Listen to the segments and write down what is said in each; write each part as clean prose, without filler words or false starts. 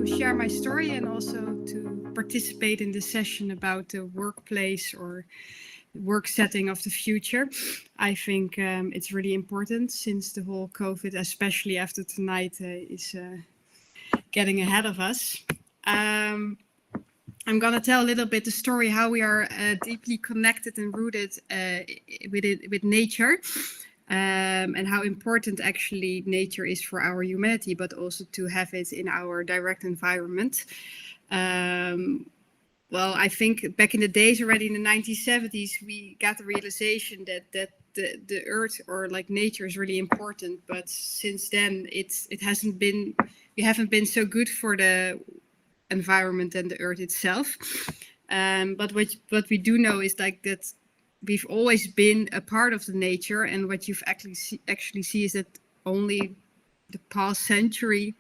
to share my story and also to participate in this session about the workplace or work setting of the future. I think it's really important since the whole COVID, especially after tonight, is getting ahead of us. I'm going to tell a little bit the story how we are deeply connected and rooted with nature. And how important actually nature is for our humanity, but also to have it in our direct environment. Well, I think back in the days already in the 1970s, we got the realization that the earth or like nature is really important. But since then, it hasn't been, we haven't been so good for the environment and the earth itself. But what we do know is like that we've always been a part of the nature, and what you've actually see is that only the past century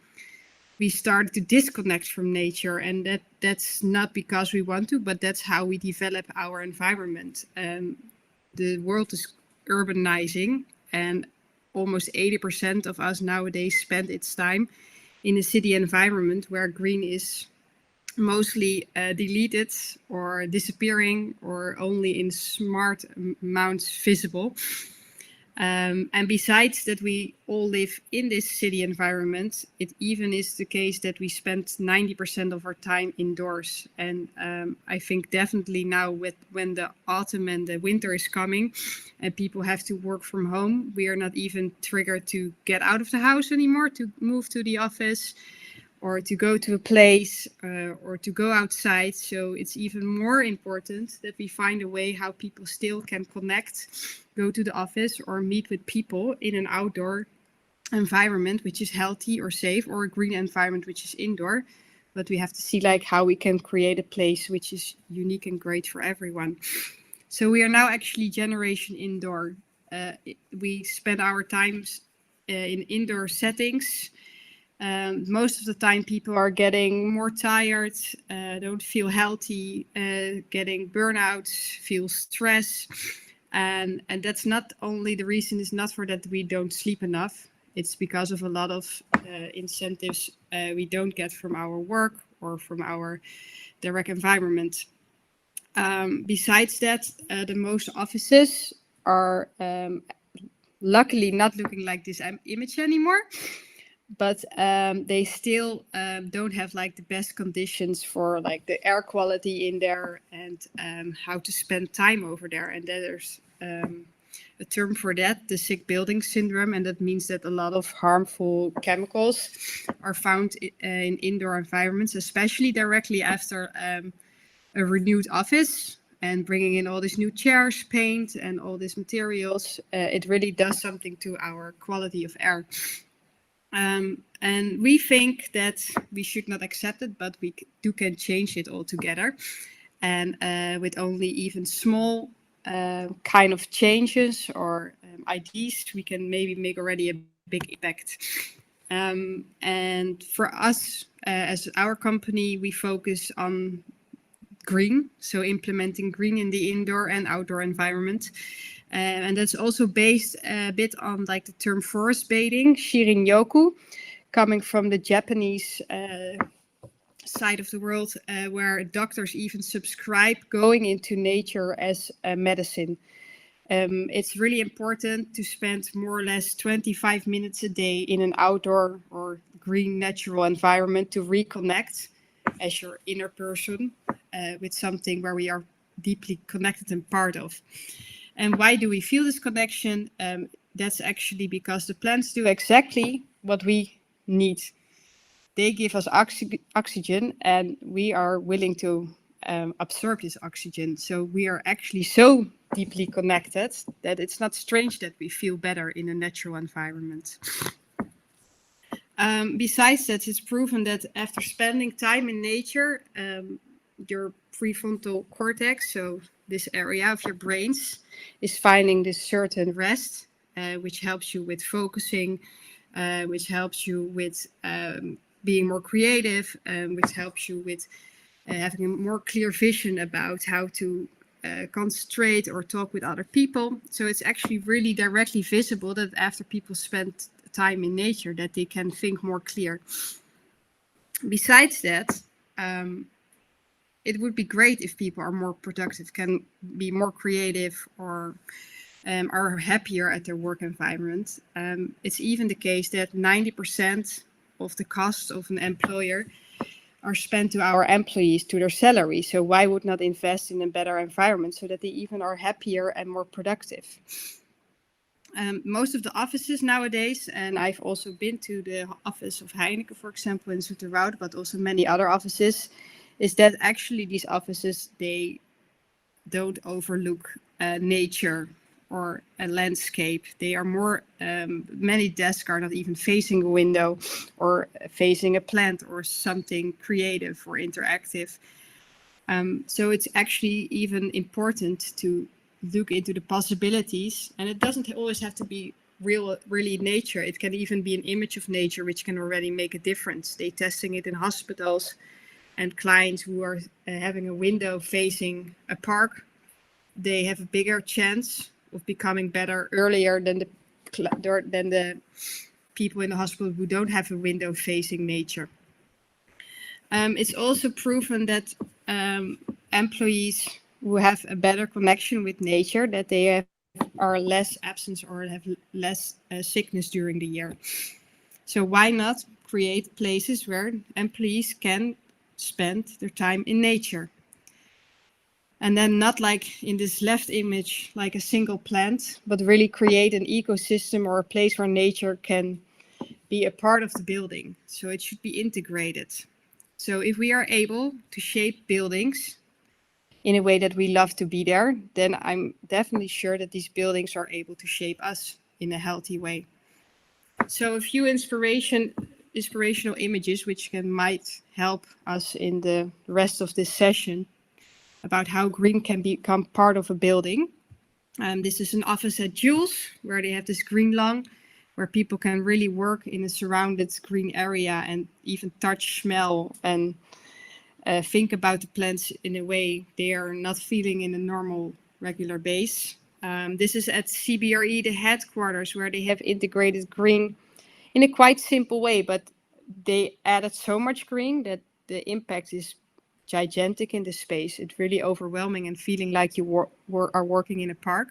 we started to disconnect from nature, and that's not because we want to, but that's how we develop our environment. The world is urbanizing, and almost 80% of us nowadays spend its time in a city environment where green is mostly deleted or disappearing or only in smart amounts visible. And besides that, we all live in this city environment. It even is the case that we spend 90% of our time indoors. And I think definitely now when the autumn and the winter is coming and people have to work from home, we are not even triggered to get out of the house anymore, to move to the office, or to go to a place, or to go outside. So it's even more important that we find a way how people still can connect, go to the office or meet with people in an outdoor environment which is healthy or safe, or a green environment which is indoor. But we have to see like how we can create a place which is unique and great for everyone. So we are now actually generation indoor. We spend our times in indoor settings. Most of the time people are getting more tired, don't feel healthy, getting burnouts, feel stress. And that's not only the reason is not for that we don't sleep enough. It's because of a lot of incentives we don't get from our work or from our direct environment. Besides that, the most offices are luckily not looking like this image anymore. But they still don't have like the best conditions for like the air quality in there, and how to spend time over there. And there's a term for that, the sick building syndrome, and that means that a lot of harmful chemicals are found in indoor environments, especially directly after a renewed office and bringing in all these new chairs, paint, and all these materials. It really does something to our quality of air. And we think that we should not accept it, but we can change it altogether. And with only even small kind of changes or ideas, we can maybe make already a big impact. And for us, as our company, we focus on green, so implementing green in the indoor and outdoor environment. And that's also based a bit on like the term forest bathing, Shirin-yoku, coming from the Japanese side of the world, where doctors even subscribe going into nature as a medicine. It's really important to spend more or less 25 minutes a day in an outdoor or green natural environment to reconnect as your inner person with something where we are deeply connected and part of. And why do we feel this connection? That's actually because the plants do exactly what we need. They give us oxygen, and we are willing to absorb this oxygen. So we are actually so deeply connected that it's not strange that we feel better in a natural environment. Besides that, it's proven that after spending time in nature, your prefrontal cortex, so this area of your brains, is finding this certain rest, which helps you with focusing, which helps you with being more creative, which helps you with having a more clear vision about how to concentrate or talk with other people. So it's actually really directly visible that after people spend time in nature, that they can think more clear. Besides that, um, it would be great if people are more productive, can be more creative, or are happier at their work environment. It's even the case that 90% of the costs of an employer are spent to our employees, to their salary. So why would not invest in a better environment so that they even are happier and more productive? Most of the offices nowadays, and I've also been to the office of Heineken, for example, in Zoeterwoude, but also many other offices, is that actually these offices, they don't overlook nature or a landscape. They are more, many desks are not even facing a window or facing a plant or something creative or interactive. So it's actually even important to look into the possibilities, and it doesn't always have to be really nature. It can even be an image of nature, which can already make a difference. They testing it in hospitals, and clients who are having a window facing a park, they have a bigger chance of becoming better earlier than the people in the hospital who don't have a window facing nature. It's also proven that employees who have a better connection with nature, that they are less absence or have less sickness during the year. So why not create places where employees can spend their time in nature? And then not like in this left image, like a single plant, but really create an ecosystem or a place where nature can be a part of the building. So it should be integrated. So if we are able to shape buildings in a way that we love to be there, then I'm definitely sure that these buildings are able to shape us in a healthy way. So a few inspirational images which might help us in the rest of this session about how green can become part of a building. This is an office at Jules, where they have this green lawn, where people can really work in a surrounded green area and even touch, smell, and think about the plants in a way they are not feeling in a normal, regular base. This is at CBRE, the headquarters, where they have integrated green in a quite simple way, but they added so much green that the impact is gigantic in the space. It's really overwhelming and feeling like you are working in a park.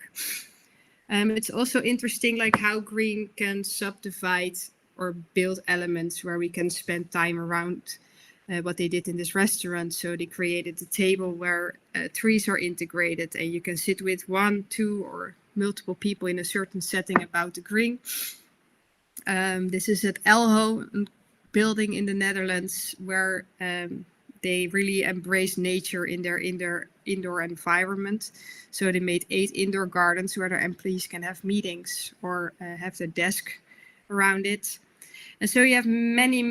It's also interesting like how green can subdivide or build elements where we can spend time around what they did in this restaurant. So they created a table where trees are integrated and you can sit with one, two, or multiple people in a certain setting about the green. This is at Elho, a building in the Netherlands where they really embrace nature in their indoor environment. So they made 8 indoor gardens where their employees can have meetings or have their desk around it. And so you have many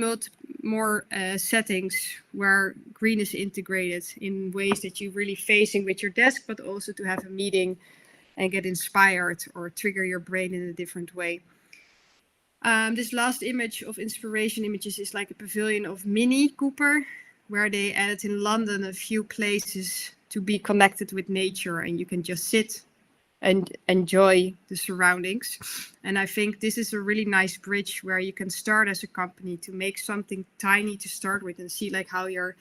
more settings where green is integrated in ways that you're really facing with your desk, but also to have a meeting and get inspired or trigger your brain in a different way. This last image of inspiration images is like a pavilion of Mini Cooper, where they added in London a few places to be connected with nature, and you can just sit and enjoy the surroundings. And I think this is a really nice bridge where you can start as a company to make something tiny to start with and see like how your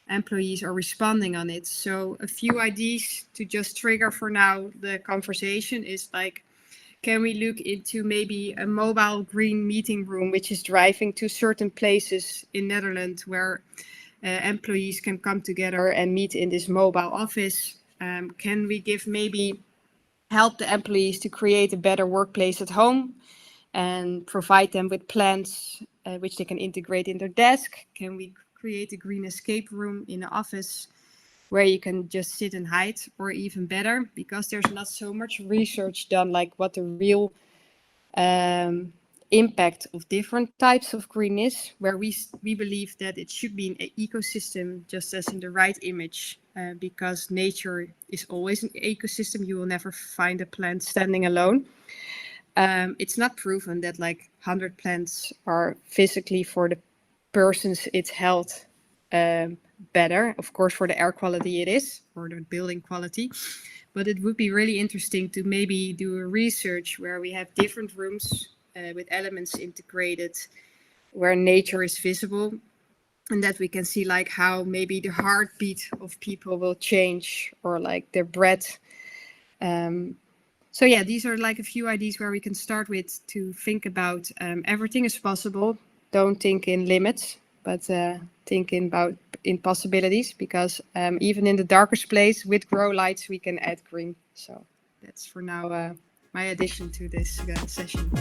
employees are responding on it. So a few ideas to just trigger for now the conversation is like, can we look into maybe a mobile green meeting room, which is driving to certain places in Netherlands where employees can come together and meet in this mobile office? Can we help the employees to create a better workplace at home and provide them with plants which they can integrate in their desk? Can we create a green escape room in the office where you can just sit and hide? Or even better, because there's not so much research done, like what the real impact of different types of green is, where we believe that it should be an ecosystem, just as in the right image, because nature is always an ecosystem. You will never find a plant standing alone. It's not proven that like 100 plants are physically for the person's its health better. Of course, for the air quality it is, or the building quality. But it would be really interesting to maybe do a research where we have different rooms with elements integrated, where nature is visible, and that we can see like how maybe the heartbeat of people will change, or like their breath. So yeah, these are like a few ideas where we can start with to think about everything is possible. Don't think in limits, but think in possibilities, because even in the darkest place with grow lights, we can add green. So that's for now my addition to this session.